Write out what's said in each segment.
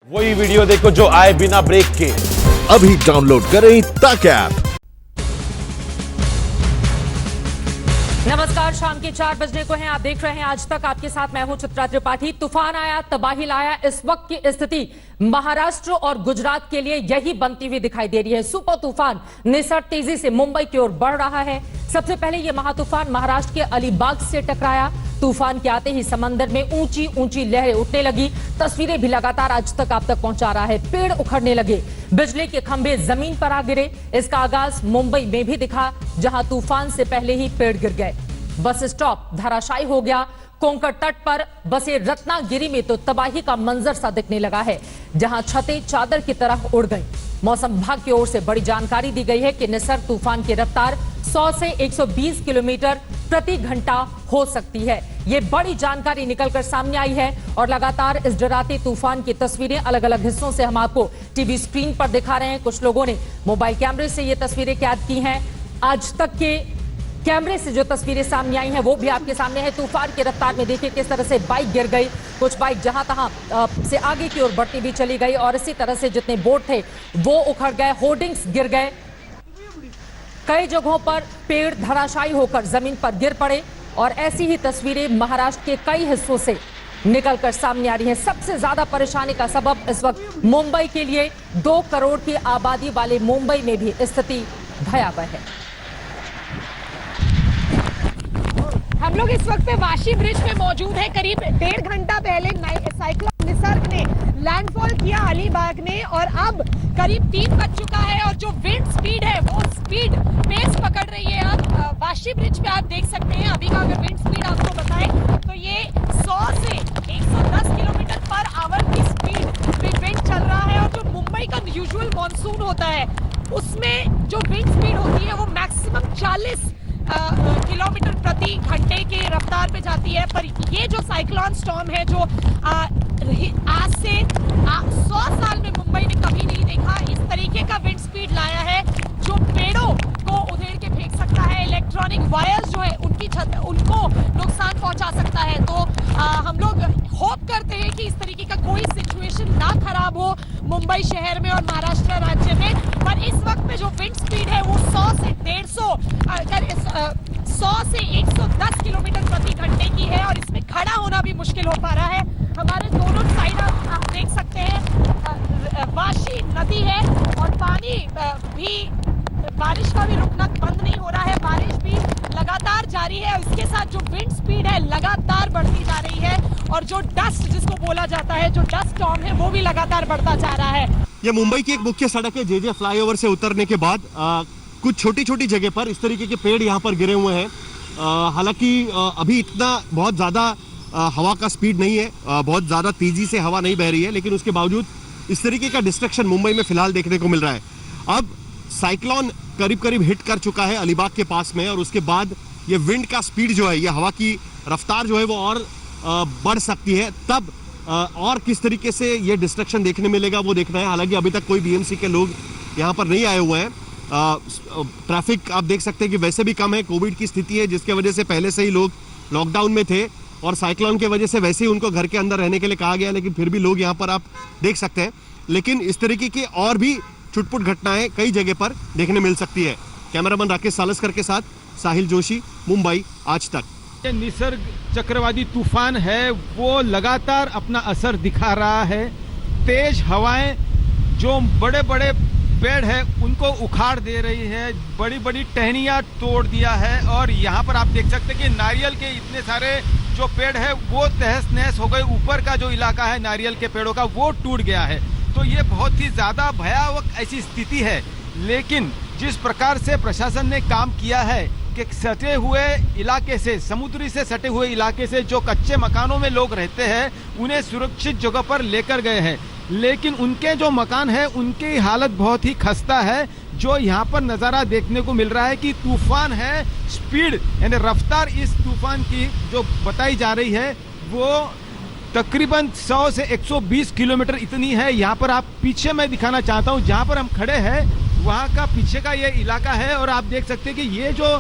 वही वीडियो देखो जो आए बिना ब्रेक के। अभी डाउनलोड करें तक ऐप। नमस्कार, शाम के 4 बजने को हैं। आप देख रहे हैं आज तक, आपके साथ मैं हूं चित्रा त्रिपाठी। तूफान आया, तबाही लाया। इस वक्त की स्थिति महाराष्ट्र और गुजरात के लिए यही बनती हुई दिखाई दे रही है। सुपर तूफान निसर्ग तेजी से मुंबई की ओर बढ़ रहा है। सबसे पहले यह महातूफान महाराष्ट्र के अलीबाग से टकराया। तूफान के आते ही समंदर में ऊंची ऊंची लहरें उठने लगी। तस्वीरें भी लगातार आज तक आप तक पहुंचा रहा है। पेड़ उखड़ने लगे, बिजली के खंभे जमीन पर आ गिरे। इसका आगाज मुंबई में भी दिखा, जहां तूफान से पहले ही पेड़ गिर गए। बस स्टॉप धराशायी हो गया। कोंकण तट पर बसे रत्नागिरी में तो तबाही का मंजर सा दिखने लगा है, जहां छतें चादर की तरह उड़ गई। मौसम विभाग की ओर से बड़ी जानकारी दी गई है कि निसर्ग तूफान की रफ्तार 100 से 120 किलोमीटर प्रति घंटा हो सकती है। ये बड़ी जानकारी निकलकर सामने आई है और लगातार इस डराते तूफान की तस्वीरें अलग अलग हिस्सों से हम आपको टीवी स्क्रीन पर दिखा रहे हैं। कुछ लोगों ने मोबाइल कैमरे से ये तस्वीरें कैद की हैं। आज तक के कैमरे से जो तस्वीरें सामने आई हैं वो भी आपके सामने है। तूफान की रफ्तार में देखिए किस तरह से बाइक गिर गई, कुछ बाइक जहां तहां से आगे की ओर बढ़ती भी चली गई और इसी तरह से जितने बोर्ड थे वो उखड़ गए, होर्डिंग्स गिर गए। कई जगहों पर पेड़ धराशायी होकर जमीन पर गिर पड़े और ऐसी ही तस्वीरें महाराष्ट्र के कई हिस्सों से निकलकर सामने आ रही हैं। सबसे ज्यादा परेशानी का सबब इस वक्त मुंबई के लिए 2 करोड़ की आबादी वाले मुंबई में भी स्थिति भयावह है। हम लोग इस वक्त पे वाशी ब्रिज पे मौजूद है। करीब 1.5 घंटा पहले साइक्लोन निसर्ग ने लैंडफॉल किया अलीबाग में और अब करीब 3 बज चुका है और जो विंड स्पीड है वो स्पीड पेस पकड़ रही है। अब वाशी ब्रिज पे आप देख सकते हैं अभी का अगर विंड स्पीड आपको बताएं तो ये 100 से 110 किलोमीटर पर आवर की स्पीड पे विंड चल रहा है। और जो मुंबई का यूजुअल मॉनसून होता है उसमें जो विंड स्पीड होती है वो मैक्सिमम 40 किलोमीटर प्रति घंटे की रफ्तार पे जाती है। पर ये जो साइक्लोन स्टॉर्म है जो आज से 100 साल में मुंबई ने कभी नहीं देखा, इस तरीके का विंड स्पीड लाया है जो पेड़ों को उधेड़ के फेंक सकता है। इलेक्ट्रॉनिक वायर्स जो है उनको नुकसान पहुंचा सकता है। तो हम लोग होप करते हैं कि इस तरीके का कोई सिचुएशन ना खराब हो मुंबई शहर में और महाराष्ट्र राज्य में। पर इस वक्त में जो विंड स्पीड है वो 100 से 110 किलोमीटर प्रति घंटे की है और इसमें खड़ा होना भी मुश्किल हो पा रहा है। हमारे दोनों साइड आप देख सकते हैं वाशी नदी है और पानी भी, बारिश का भी रुकना बंद नहीं हो रहा है। बारिश भी लगातार जारी है। इसके साथ जो विंड स्पीड है लगातार बढ़ती जा रही है और जो डस्ट जिसको बोला जाता है, जो डस्ट स्टॉर्म है वो भी लगातार बढ़ता जा रहा है। ये मुंबई की एक मुख्य सड़क है। जेजे फ्लाईओवर से उतरने के बाद कुछ छोटी छोटी जगह पर इस तरीके के पेड़ यहाँ पर गिरे हुए हैं। हालांकि अभी इतना बहुत ज़्यादा हवा का स्पीड नहीं है, बहुत ज़्यादा तेजी से हवा नहीं बह रही है, लेकिन उसके बावजूद इस तरीके का डिस्ट्रक्शन मुंबई में फिलहाल देखने को मिल रहा है। अब साइक्लोन करीब करीब हिट कर चुका है अलीबाग के पास में और उसके बाद ये विंड का स्पीड जो है, ये हवा की रफ्तार जो है वो और बढ़ सकती है। तब और किस तरीके से ये डिस्ट्रक्शन देखने मिलेगा वो देखना है। हालांकि अभी तक कोई बीएमसी के लोग यहाँ पर नहीं आए हुए हैं। ट्रैफिक आप देख सकते हैं कि वैसे भी कम है। कोविड की स्थिति है जिसके वजह से पहले से ही लोग लॉकडाउन में थे और साइक्लोन की वजह से वैसे ही उनको घर के अंदर रहने के लिए कहा गया, लेकिन फिर भी लोग यहाँ पर आप देख सकते हैं। लेकिन इस तरीके की और भी छुटपुट घटनाएं कई जगह पर देखने मिल सकती है। कैमरामैन राकेश सालस्कर के साथ साहिल जोशी, मुंबई आज तक। निसर्ग चक्रवाती तूफान है वो लगातार अपना असर दिखा रहा है। तेज हवाएं जो बड़े बड़े पेड़ है उनको उखाड़ दे रही है, बड़ी बड़ी टहनियां तोड़ दिया है और यहाँ पर आप देख सकते हैं कि नारियल के इतने सारे जो पेड़ है वो तहस नहस हो गए। ऊपर का जो इलाका है नारियल के पेड़ों का वो टूट गया है। तो ये बहुत ही ज्यादा भयावह ऐसी स्थिति है। लेकिन जिस प्रकार से प्रशासन ने काम किया है कि सटे हुए इलाके से, समुद्री से सटे हुए इलाके से जो कच्चे मकानों में लोग रहते हैं उन्हें सुरक्षित जगह पर लेकर गए हैं, लेकिन उनके जो मकान है उनकी हालत बहुत ही खस्ता है। जो यहाँ पर नज़ारा देखने को मिल रहा है कि तूफान है, स्पीड यानी रफ्तार इस तूफान की जो बताई जा रही है वो तकरीबन 100 से 120 किलोमीटर इतनी है। यहाँ पर आप पीछे मैं दिखाना चाहता हूँ, जहाँ पर हम खड़े हैं वहाँ का पीछे का ये इलाका है और आप देख सकते हैं कि ये जो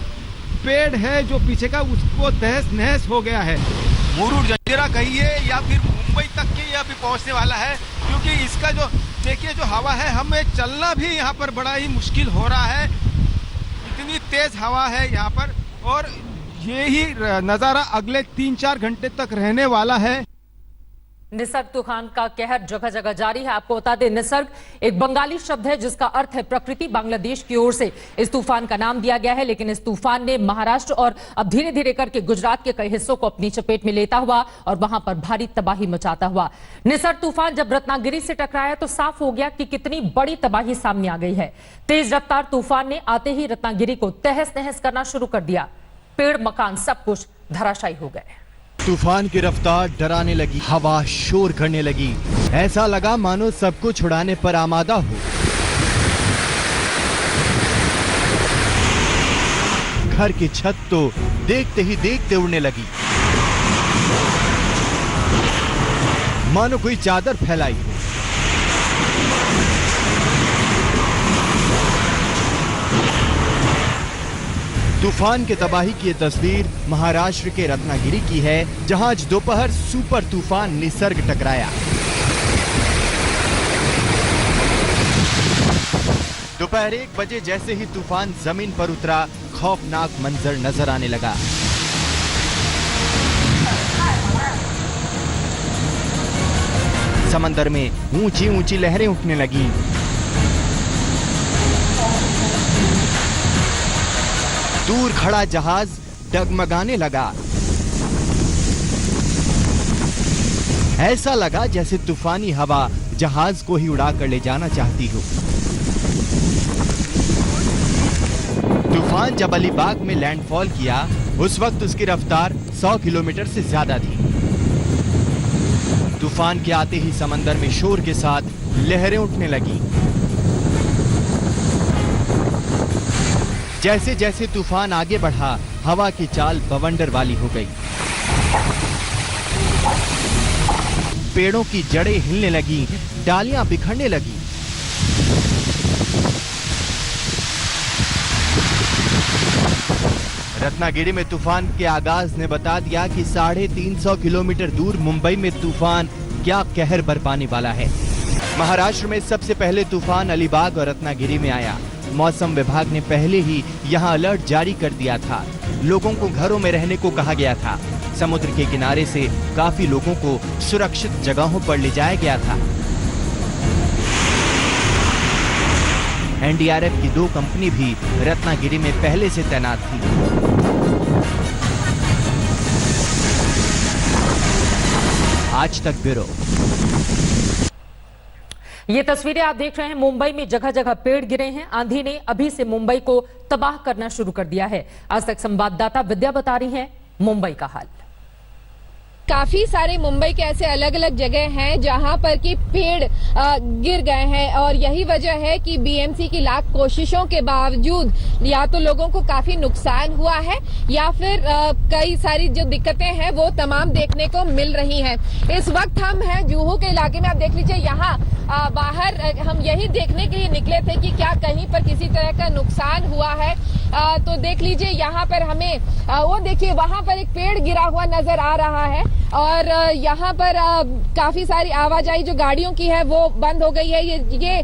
पेड़ है जो पीछे का उसको तहस नहस हो गया है। मुरुड जंजीरा कहिए या फिर मुंबई तक के ये अभी पहुँचने वाला है, क्योंकि इसका जो देखिए जो हवा है, हमें चलना भी यहाँ पर बड़ा ही मुश्किल हो रहा है, इतनी तेज हवा है यहाँ पर। और ये ही नज़ारा अगले 3-4 घंटे तक रहने वाला है। निसर्ग तूफान का कहर जगह जगह जारी है। आपको बता दें, निसर्ग एक बंगाली शब्द है जिसका अर्थ है प्रकृति। बांग्लादेश की ओर से इस तूफान का नाम दिया गया है, लेकिन इस तूफान ने महाराष्ट्र और अब धीरे धीरे करके गुजरात के कई हिस्सों को अपनी चपेट में लेता हुआ और वहां पर भारी तबाही मचाता हुआ। निसर्ग तूफान जब रत्नागिरी से टकराया तो साफ हो गया कि कितनी बड़ी तबाही सामने आ गई है। तेज रफ्तार तूफान ने आते ही रत्नागिरी को तहस नहस करना शुरू कर दिया। पेड़, मकान, सब कुछ धराशायी हो गए। तूफान की रफ्तार डराने लगी, हवा शोर करने लगी, ऐसा लगा मानो सब कुछ उड़ाने पर आमादा हो। घर की छत तो देखते ही देखते उड़ने लगी, मानो कोई चादर फैलाई हो। तूफान के तबाही की ये तस्वीर महाराष्ट्र के रत्नागिरी की है, जहां आज दोपहर सुपर तूफान निसर्ग टकराया। दोपहर 1 बजे जैसे ही तूफान जमीन पर उतरा, खौफनाक मंजर नजर आने लगा। समंदर में ऊंची ऊंची लहरें उठने लगी। दूर खड़ा जहाज डगमगाने लगा। ऐसा लगा जैसे तूफानी हवा जहाज को ही उड़ा कर ले जाना चाहती हो। तूफान जब अलीबाग में लैंडफॉल किया, उस वक्त उसकी रफ्तार 100 किलोमीटर से ज्यादा थी। तूफान के आते ही समंदर में शोर के साथ लहरें उठने लगी। जैसे जैसे तूफान आगे बढ़ा, हवा की चाल बवंडर वाली हो गई। पेड़ों की जड़ें हिलने लगी, डालियां बिखरने लगी। रत्नागिरी में तूफान के आगाज ने बता दिया कि 350 किलोमीटर दूर मुंबई में तूफान क्या कहर बरपाने वाला है। महाराष्ट्र में सबसे पहले तूफान अलीबाग और रत्नागिरी में आया। मौसम विभाग ने पहले ही यहां अलर्ट जारी कर दिया था। लोगों को घरों में रहने को कहा गया था। समुद्र के किनारे से काफी लोगों को सुरक्षित जगहों पर ले जाया गया था। एनडीआरएफ की 2 कंपनी भी रत्नागिरी में पहले से तैनात थी। आज तक ब्यूरो। ये तस्वीरें आप देख रहे हैं, मुंबई में जगह जगह पेड़ गिरे हैं। आंधी ने अभी से मुंबई को तबाह करना शुरू कर दिया है। आज तक संवाददाता विद्या बता रही हैं मुंबई का हाल। काफी सारे मुंबई के ऐसे अलग अलग जगह हैं जहां पर कि पेड़ गिर गए हैं और यही वजह है कि बीएमसी की लाख कोशिशों के बावजूद या तो लोगों को काफी नुकसान हुआ है या फिर कई सारी जो दिक्कतें हैं वो तमाम देखने को मिल रही हैं। इस वक्त हम हैं जुहू के इलाके में। आप देख लीजिए, यहाँ बाहर हम यही देखने के लिए निकले थे कि क्या कहीं पर किसी तरह का नुकसान हुआ है। तो देख लीजिए, यहाँ पर हमें वो देखिए वहां पर एक पेड़ गिरा हुआ नजर आ रहा है और यहाँ पर काफी सारी आवाजाही जो गाड़ियों की है वो बंद हो गई है। ये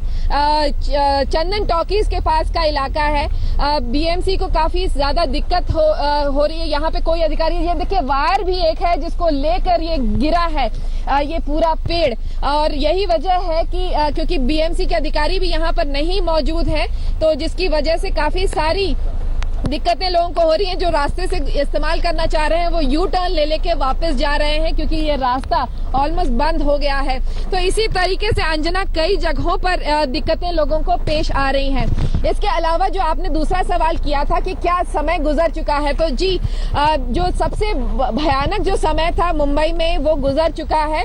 चंदन टॉकीज के पास का इलाका है। बीएमसी को काफी ज्यादा दिक्कत हो रही है। यहाँ पे कोई अधिकारी, ये देखिए वायर भी एक है जिसको लेकर ये गिरा है ये पूरा पेड़। और यही वजह है कि क्योंकि बीएमसी के अधिकारी भी यहाँ पर नहीं मौजूद है, तो जिसकी वजह से काफी सारी दिक्कतें लोगों को हो रही हैं। जो रास्ते से इस्तेमाल करना चाह रहे हैं वो यू टर्न ले लेके वापस जा रहे हैं क्योंकि ये रास्ता ऑलमोस्ट बंद हो गया है। तो इसी तरीके से अंजना कई जगहों पर दिक्कतें लोगों को पेश आ रही हैं। इसके अलावा जो आपने दूसरा सवाल किया था कि क्या समय गुजर चुका है, तो जी जो सबसे भयानक जो समय था मुंबई में वो गुजर चुका है।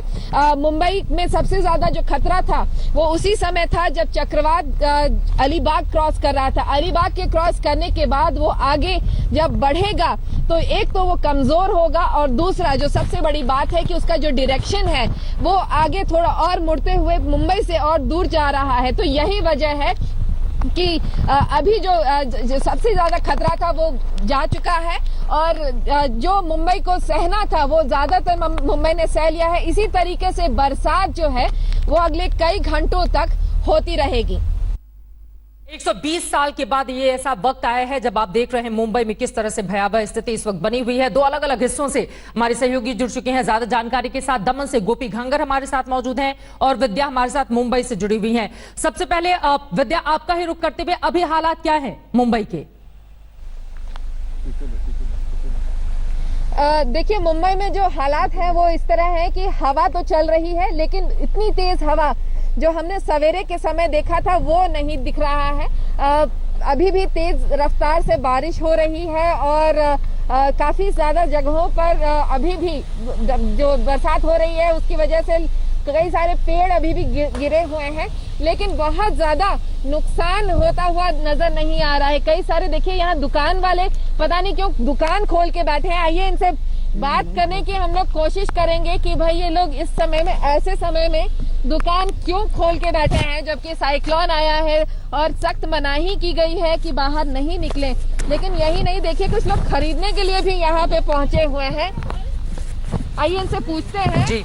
मुंबई में सबसे ज्यादा जो खतरा था वो उसी समय था जब चक्रवात अलीबाग क्रॉस कर रहा था। अलीबाग के क्रॉस करने के बाद वो आगे जब बढ़ेगा तो एक तो वो कमजोर होगा और दूसरा जो सबसे बड़ी बात है कि उसका जो डायरेक्शन है वो आगे थोड़ा और मुड़ते हुए मुंबई से और दूर जा रहा है। तो यही वजह है कि अभी जो सबसे ज्यादा खतरा था वो जा चुका है और जो मुंबई को सहना था वो ज्यादातर मुंबई ने सह लिया है। इसी तरीके से बरसात जो है वो अगले कई घंटों तक होती रहेगी। 120 साल के बाद ये ऐसा वक्त आया है जब आप देख रहे हैं मुंबई में किस तरह से भयावह स्थिति इस वक्त बनी हुई है। दो अलग अलग हिस्सों से हमारे सहयोगी जुड़ चुके हैं। ज्यादा जानकारी के साथ दमन से गोपी घंगर हमारे साथ मौजूद हैं और विद्या हमारे साथ मुंबई से जुड़ी हुई हैं। सबसे पहले विद्या, आपका ही रुख करते हुए अभी हालात क्या है मुंबई के? देखिए, मुंबई में जो हालात हैं वो इस तरह है कि हवा तो चल रही है, लेकिन इतनी तेज हवा जो हमने सवेरे के समय देखा था वो नहीं दिख रहा है। अभी भी तेज रफ्तार से बारिश हो रही है और काफी ज्यादा जगहों पर अभी भी जो बरसात हो रही है उसकी वजह से कई सारे पेड़ अभी भी गिरे हुए हैं, लेकिन बहुत ज्यादा नुकसान होता हुआ नजर नहीं आ रहा है। कई सारे देखिए यहाँ दुकान वाले पता नहीं क्यों दुकान खोल के बैठे हैं। आइए इनसे बात करने की हम लोग कोशिश करेंगे कि भाई ये लोग इस समय में, ऐसे समय में दुकान क्यों खोल के बैठे हैं जबकि साइक्लोन आया है और सख्त मनाही की गई है कि बाहर नहीं निकलें। लेकिन यही नहीं, देखिए कुछ लोग खरीदने के लिए भी यहाँ पे पहुंचे हुए हैं। आइए इनसे पूछते हैं जी।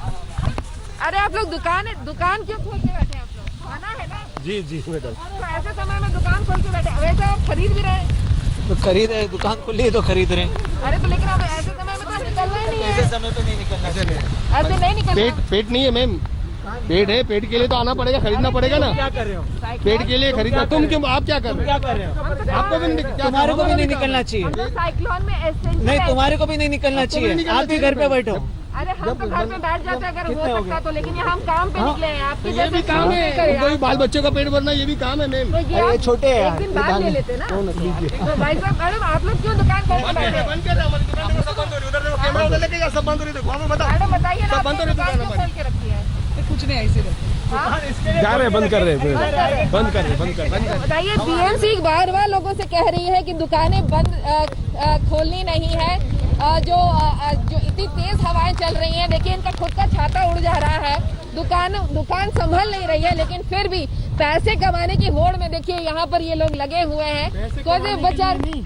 अरे आप लोग दुकान क्यों खोल के बैठे हैं? आप लोग खाना है ना? जी जी मैडम। तो ऐसे समय में दुकान खोल के बैठे, वैसे आप खरीद भी रहे हैं? तो खरीद रहे, दुकान खुली है तो खरीद रहे हैं। अरे तो लेकिन अब ऐसे समय में तो निकलना ही नहीं है। ऐसे समय पे नहीं निकलना चाहिए। ऐसे नहीं निकलना। पेट नहीं है मैम, पेट है, पेट के लिए तो आना पड़ेगा, खरीदना पड़ेगा ना। क्या कर रहे हो? पेट के लिए खरीदना। तुम क्यों, आप क्या कर रहे क्या कर रहे हो? आपको भी तुम्हारे को भी नहीं निकलना चाहिए। साइक्लोन में नहीं, तुम्हारे को भी नहीं निकलना चाहिए। आप भी घर पे बैठो। अरे हम तो घर पे बैठ जाते अगर हो सकता तो, लेकिन यहाँ हम काम पे निकले हैं। आपकी ये भी काम है, कोई बाल बच्चों का पेट भरना ये भी काम है मैम। तो ये छोटे हैं, एक दिन बाद ले लेते ना। तो भाई साहब, मैडम आप लोग क्यों दुकान खोल के बैठे? बंद कर, हमारी दुकान सब बंद हो रही है। उधर देखो, कैमरा उधर लेके जा, सब बंद हो रही है। देखो हमें बता, मैडम बताइए ना, सब बंद हो रही है दुकान क्यों दुकान खोल के रखी है? कुछ नहीं, ऐसे जा रहे हैं, बंद कर रहे हैं, बंद कर रहे हैं। बताइए, बीएमसी बार बार लोगों से कह रही है कि दुकानें बंद खोलनी नहीं है। जो इतनी तेज हवाएं चल रही हैं, देखिए इनका खुद का छाता उड़ जा रहा है। दुकान संभल नहीं रही है, लेकिन फिर भी पैसे कमाने की होड़ में देखिए यहाँ पर ये लोग लगे हुए हैं। कोई बचा नहीं,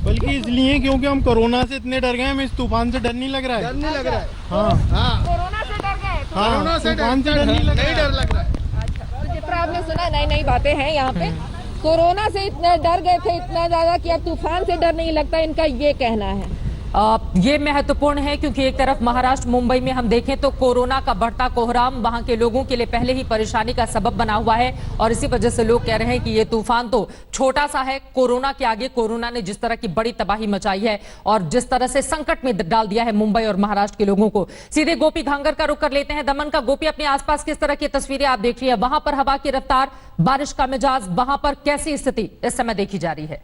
बल्कि इसलिए क्योंकि हम कोरोना से इतने डर गए, हमें इस तूफान से डर नहीं लग रहा है। डर नहीं लग रहा है। हाँ, कोरोना से डर गए। कोरोना से तूफान से डर नहीं लग रहा है। अच्छा, तो जिस तरह आपने सुना, नई नई बातें हैं यहाँ पे। कोरोना से इतना डर गए थे, इतना ज्यादा कि अब तूफान से डर नहीं लगता, इनका ये कहना है। ये महत्वपूर्ण है क्योंकि एक तरफ महाराष्ट्र मुंबई में हम देखें तो कोरोना का बढ़ता कोहराम वहां के लोगों के लिए पहले ही परेशानी का सबब बना हुआ है और इसी वजह से लोग कह रहे हैं कि ये तूफान तो छोटा सा है कोरोना के आगे। कोरोना ने जिस तरह की बड़ी तबाही मचाई है और जिस तरह से संकट में डाल दिया है मुंबई और महाराष्ट्र के लोगों को। सीधे गोपी घांगर का रुख कर लेते हैं दमन का। गोपी, अपने आसपास किस तरह की तस्वीरें आप देख रही है? वहां पर हवा की रफ्तार, बारिश का मिजाज, वहां पर कैसी स्थिति इस समय देखी जा रही है?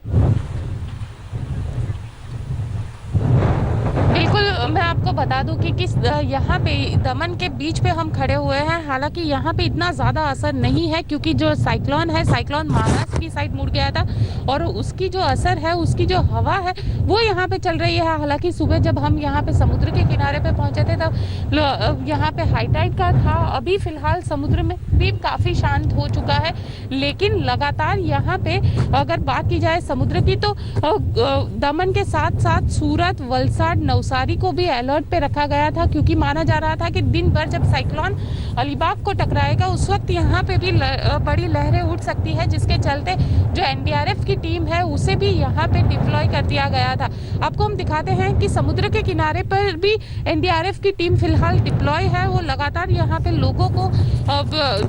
बिल्कुल, मैं आपको बता दूं कि किस यहाँ पे दमन के बीच पे हम खड़े हुए हैं। हालांकि यहाँ पे इतना ज़्यादा असर नहीं है क्योंकि जो साइक्लोन है, साइक्लोन महाराष्ट्र की साइड मुड़ गया था और उसकी जो असर है, उसकी जो हवा है वो यहाँ पे चल रही है। हालांकि सुबह जब हम यहाँ पे समुद्र के किनारे पे पहुँचे थे तब यहाँ पे हाई टाइड का था। अभी फिलहाल समुद्र में भी काफ़ी शांत हो चुका है, लेकिन लगातार यहाँ पे अगर बात की जाए समुद्र की तो दमन के साथ साथ सूरत, वलसाड, नवसारी को भी अलर्ट पे रखा गया था क्योंकि माना जा रहा था कि दिन भर जब साइक्लोन अलीबाग को टकराएगा उस वक्त यहाँ पे भी बड़ी लहरें उठ सकती है, जिसके चलते जो एनडीआरएफ की टीम है उसे भी यहाँ पे डिप्लॉय कर दिया गया था। आपको हम दिखाते हैं कि समुद्र के किनारे पर भी एनडीआरएफ की टीम फिलहाल डिप्लॉय है। वो लगातार यहाँ पे लोगों को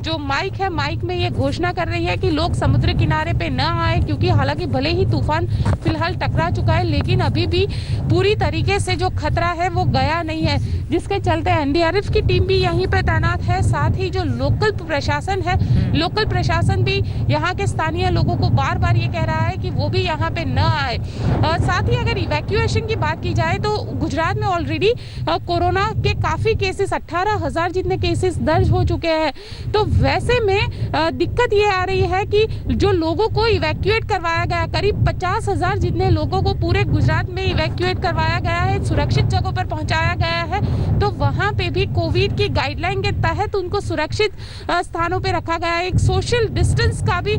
जो माइक है, माइक में ये घोषणा कर रही है कि लोग समुद्र किनारे पे न आए क्योंकि हालांकि भले ही तूफान फिलहाल टकरा चुका है लेकिन अभी भी पूरी तरीके से जो खतरा है वो गया नहीं है, जिसके चलते एनडीआरएफ की टीम भी यहीं पे तैनात है। साथ ही जो लोकल प्रशासन है, लोकल प्रशासन भी यहाँ के स्थानीय लोगों को बार बार ये कह रहा है कि वो भी यहाँ पे न आए। साथ ही अगर इवैक्यूएशन की बात की जाए तो गुजरात में ऑलरेडी कोरोना के काफ़ी केसेस, 18,000 जितने केसेस दर्ज हो चुके हैं। तो वैसे में दिक्कत ये आ रही है कि जो लोगों को इवैक्यूएट करवाया गया, करीब 50,000 जितने लोगों को पूरे गुजरात में इवैक्यूएट करवाया गया है, सुरक्षित जगहों पर पहुंचाया गया है, तो वहां पे भी कोविड की गाइडलाइन के तहत उनको सुरक्षित स्थानों पे रखा गया है। एक सोशल डिस्टेंस का भी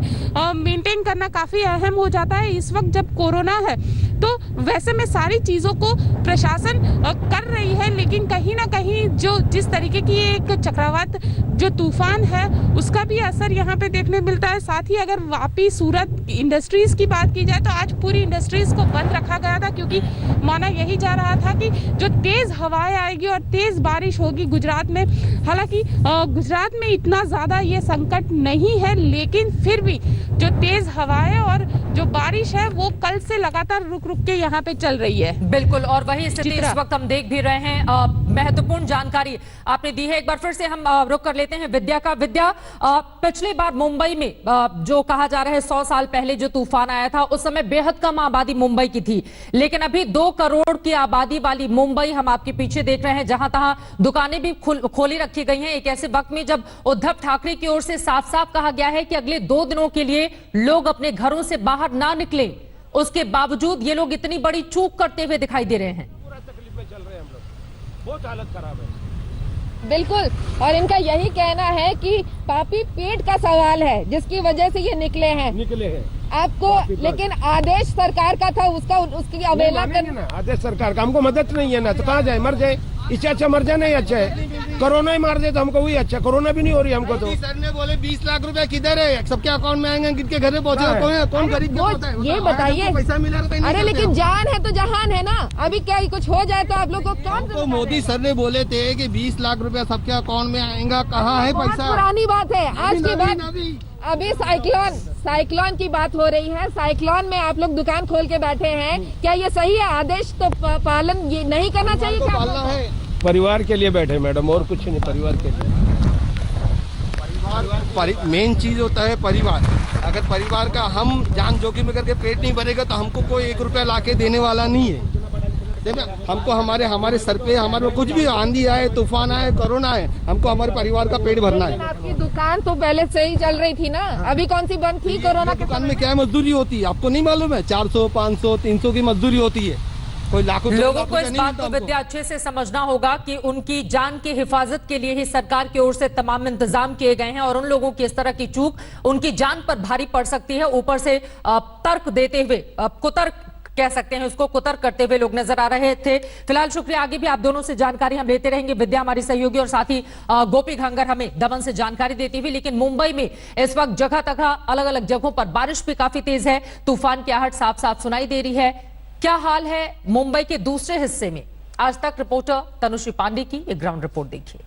मेंटेन करना काफ़ी अहम हो जाता है इस वक्त जब कोरोना है। तो वैसे में सारी चीज़ों को प्रशासन कर रही है, लेकिन कहीं ना कहीं जो जिस तरीके की एक चक्रवात जो तूफान है उसका भी असर यहाँ पे देखने मिलता है। साथ ही अगर वापी सूरत इंडस्ट्रीज की बात की जाए तो आज पूरी इंडस्ट्रीज को बंद रखा गया था, क्योंकि माना यही जा रहा था कि जो तेज हवाएं आएगी और तेज बारिश होगी गुजरात में। हालांकि गुजरात में इतना ज्यादा ये संकट नहीं है, लेकिन फिर भी जो तेज हवाएं और जो बारिश है वो कल से लगातार रुक रुक के यहाँ पे चल रही है। बिल्कुल, और वही स्थिति इस वक्त हम देख भी रहे हैं। महत्वपूर्ण जानकारी आपने दी है। एक बार फिर से हम रुक कर लेते हैं विद्या का। विद्या, पिछली बार मुंबई में जो कहा जा रहा है 100 साल पहले जो तूफान आया था उस समय बेहद कम आबादी मुंबई की थी, लेकिन अभी 2 करोड़ की आबादी वाली मुंबई हम आपके पीछे देख रहे हैं, जहां तहां दुकानें भी खोली रखी गई हैं। एक ऐसे वक्त में जब उद्धव ठाकरे की ओर से साफ साफ कहा गया है कि अगले 2 दिनों के लिए लोग अपने घरों से बाहर ना निकले, उसके बावजूद ये लोग इतनी बड़ी चूक करते हुए दिखाई दे रहे हैं। पूरा तकलीफ में चल रहे हैं हम लोग, बहुत हालत खराब है। बिल्कुल, और इनका यही कहना है कि पापी पेट का सवाल है जिसकी वजह से ये निकले हैं आपको, लेकिन आदेश सरकार का था उसकी अवहेलना करना। आदेश सरकार का, हमको मदद नहीं है ना, तो कहाँ जाए, मर जाए, इससे अच्छा मर जाए। नहीं अच्छा है, कोरोना ही मार दे तो हमको वही अच्छा, कोरोना भी नहीं हो रही हमको। तो सर ने बोले 20 लाख रुपए किधर है, सबके अकाउंट में आएंगे, किनके घर में पहुंचे, कौन गरीब ये बताइए। पैसा मिला अरे लेकिन जान है तो जहान है ना, अभी क्या कुछ हो जाए तो आप लोग को कौन। तो मोदी सर ने बोले थे कि 20 लाख रुपया सबके अकाउंट में आएगा, कहाँ है पैसा। पुरानी बात है, आज की बात। अभी साइक्लोन की बात हो रही है। साइक्लोन में आप लोग दुकान खोल के बैठे हैं, क्या ये सही है? आदेश तो पालन ये नहीं करना चाहिए क्या? पालना है, परिवार के लिए बैठे मैडम, और कुछ नहीं, परिवार के लिए। मेन चीज होता है परिवार। अगर परिवार का हम जान जोखिम में करके पेट नहीं भरेगा तो हमको कोई 1 रुपया लाके देने वाला नहीं है। हमको हमारे सर पे हमारे कुछ भी आंधी आए, तूफान आए, कोरोना आए, हमको हमारे परिवार का पेट भरना है। आपकी दुकान तो पहले से ही चल रही थी ना, अभी कौन सी बंद थी? कोरोना के दुकान में क्या मजदूरी होती है आपको नहीं मालूम है? 400, 500, 300 की मजदूरी होती है। कोई लाखों लोगों को इस बात को विद्या अच्छे से समझना होगा कि उनकी जान की हिफाजत के लिए ही सरकार की ओर से तमाम इंतजाम किए गए हैं, और उन लोगों की इस तरह की चूक उनकी जान पर भारी पड़ सकती है। ऊपर से तर्क देते हुए, कुतर्क कह सकते हैं उसको, कुतर्क करते हुए लोग नजर आ रहे थे। फिलहाल शुक्रिया, आगे भी आप दोनों से जानकारी हम लेते रहेंगे। विद्या हमारी सहयोगी और साथ ही गोपी घंगर हमें दमन से जानकारी देती हुई। लेकिन मुंबई में इस वक्त जगह तक अलग अलग जगहों पर बारिश भी काफी तेज है, तूफान की आहट साफ साफ सुनाई दे रही है। क्या हाल है मुंबई के दूसरे हिस्से में? आज तक रिपोर्टर तनुश्री पांडे की एक ग्राउंड रिपोर्ट देखिए।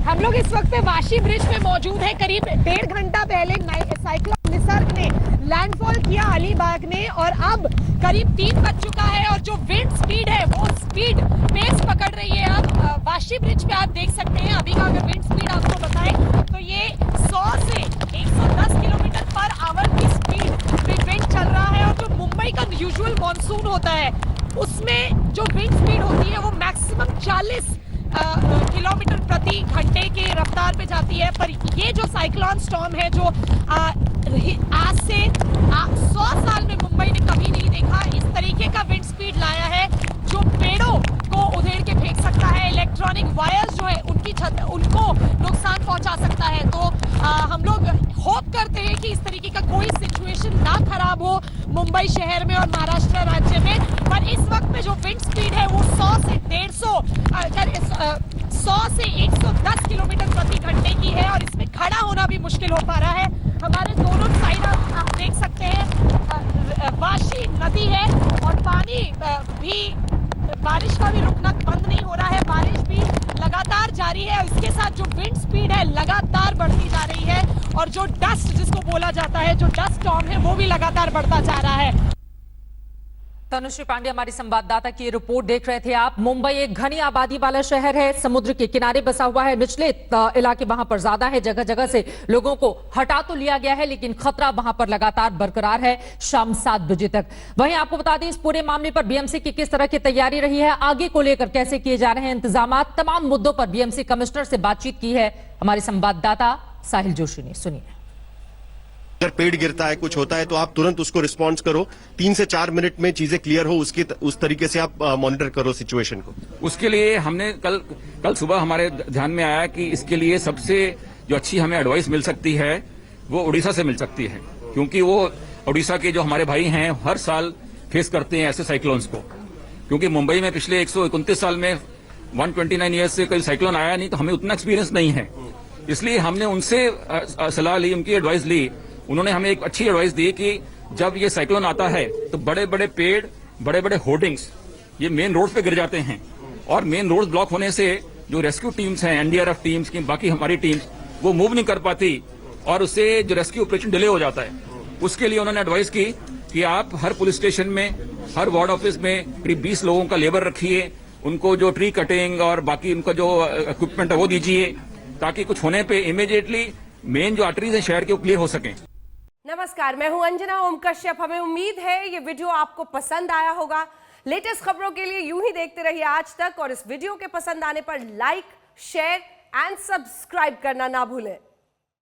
हम लोग इस वक्त वाशी ब्रिज पे मौजूद है। करीब 1.5 घंटा पहले साइक्लोन निसर्ग ने लैंडफॉल किया अलीबाग में, और अब करीब 3 बज चुका है, और जो विंड स्पीड है वो स्पीड पेस पकड़ रही है। अब वाशी ब्रिज पे आप देख सकते हैं, अभी का अगर विंड स्पीड आपको बताएं तो ये 100 से 110 किलोमीटर पर आवर की स्पीड पे विंड चल रहा है। और जो मुंबई का यूजुअल मॉनसून होता है उसमें जो विंड स्पीड होती है वो मैक्सिमम 40 किलोमीटर प्रति घंटे की रफ्तार पे जाती है। पर ये जो साइक्लोन स्टॉर्म है जो आज से 100 साल में मुंबई ने कभी नहीं देखा, इस तरीके का विंड स्पीड लाया है जो पेड़ों को उधेड़ के फेंक सकता है, इलेक्ट्रॉनिक वायर्स जो है उनकी छत उनको नुकसान पहुंचा सकता है। तो हम लोग होप करते हैं कि इस तरीके का कोई सिचुएशन ना खराब हो मुंबई शहर में और महाराष्ट्र राज्य में। पर इस वक्त में जो विंड स्पीड है वो 100 से 110 किलोमीटर प्रति घंटे की है, और इसमें खड़ा होना भी मुश्किल हो पा रहा है। हमारे दोनों साइड आप देख सकते हैं वाशी नदी है, और पानी भी, बारिश का भी रुकना बंद नहीं हो रहा है, बारिश भी लगातार जारी है। इसके साथ जो विंड स्पीड है लगातार बढ़ती जा रही है, और जो डस्ट जिसको बोला जाता है, जो डस्ट स्टॉर्म है वो भी लगातार बढ़ता जा रहा है। तनुश्री पांडे हमारी संवाददाता की रिपोर्ट देख रहे थे आप। मुंबई एक घनी आबादी वाला शहर है, समुद्र के किनारे बसा हुआ है, निचले इलाके वहां पर ज्यादा है, जगह जगह से लोगों को हटा तो लिया गया है, लेकिन खतरा वहां पर लगातार बरकरार है शाम 7 बजे तक। वहीं आपको बता दें इस पूरे मामले पर बीएमसी की किस तरह की तैयारी रही है, आगे को लेकर कैसे किए जा रहे हैं इंतजाम, तमाम मुद्दों पर बीएमसी कमिश्नर से बातचीत की है हमारी संवाददाता साहिल जोशी ने। सुनिए। अगर पेड़ गिरता है, कुछ होता है तो आप तुरंत उसको रिस्पॉन्स करो, 3 से 4 मिनट में चीजें क्लियर हो उस तरीके से आप मॉनिटर करो सिचुएशन को। उसके लिए हमने कल सुबह हमारे ध्यान में आया कि इसके लिए सबसे जो अच्छी हमें एडवाइस मिल सकती है वो उड़ीसा से मिल सकती है, क्योंकि वो उड़ीसा के जो हमारे भाई हैं हर साल फेस करते हैं ऐसे साइक्लोन्स को, क्योंकि मुंबई में पिछले 129 साल में 129 ईयर्स से कोई साइक्लोन आया नहीं, तो हमें उतना एक्सपीरियंस नहीं है। इसलिए हमने उनसे सलाह ली, उनकी एडवाइस ली। उन्होंने हमें एक अच्छी एडवाइस दी कि जब ये साइक्लोन आता है तो बड़े बड़े पेड़, बड़े बड़े होर्डिंग्स ये मेन रोड पे गिर जाते हैं, और मेन रोड ब्लॉक होने से जो रेस्क्यू टीम्स हैं, एनडीआरएफ टीम्स की, बाकी हमारी टीम्स, वो मूव नहीं कर पाती और उससे जो रेस्क्यू ऑपरेशन डिले हो जाता है। उसके लिए उन्होंने एडवाइस की कि आप हर पुलिस स्टेशन में, हर वार्ड ऑफिस में करीब 20 लोगों का लेबर रखिए, उनको जो ट्री कटिंग और बाकी उनका जो इक्विपमेंट है वो दीजिए, ताकि कुछ होने पे इमीडिएटली मेन जो आर्टरीज है शहर के वो क्लियर हो सकें। नमस्कार, मैं हूं अंजना ओम कश्यप। हमें उम्मीद है ये वीडियो आपको पसंद आया होगा। लेटेस्ट खबरों के लिए यूं ही देखते रहिए आज तक, और इस वीडियो के पसंद आने पर लाइक, शेयर एंड सब्सक्राइब करना ना भूलें।